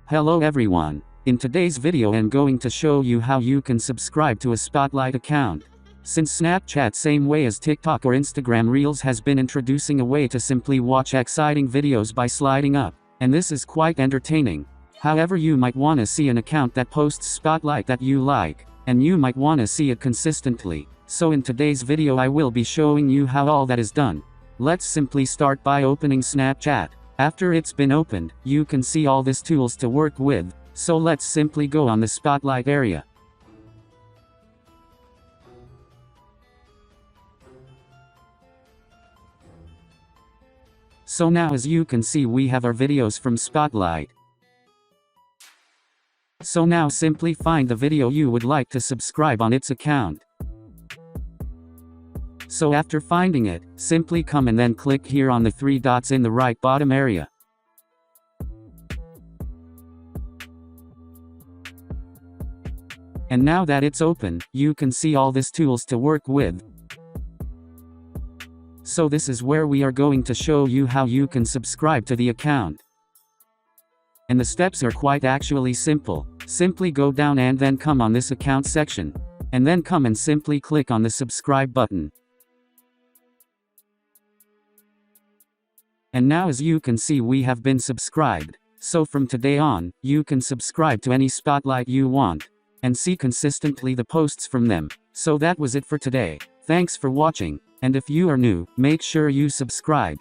Hello everyone. In today's video I'm going to show you how you can subscribe to a Spotlight account. Since Snapchat, same way as TikTok or Instagram Reels, has been introducing a way to simply watch exciting videos by sliding up, and this is quite entertaining. However, you might want to see an account that posts Spotlight that you like, and you might want to see it consistently. So in today's video I will be showing you how all that is done. Let's simply start by opening Snapchat. After it's been opened, you can see all these tools to work with, so let's simply go on the Spotlight area. So now as you can see we have our videos from Spotlight. So now simply find the video you would like to subscribe on its account. So after finding it, simply come and then click here on the three dots in the right bottom area. And now that it's open, you can see all these tools to work with. So this is where we are going to show you how you can subscribe to the account. And the steps are quite actually simple. Simply go down and then come on this account section. And then come and simply click on the subscribe button. And now as you can see we have been subscribed. So from today on, you can subscribe to any Spotlight you want, and see consistently the posts from them. So that was it for today. Thanks for watching, and if you are new, make sure you subscribe.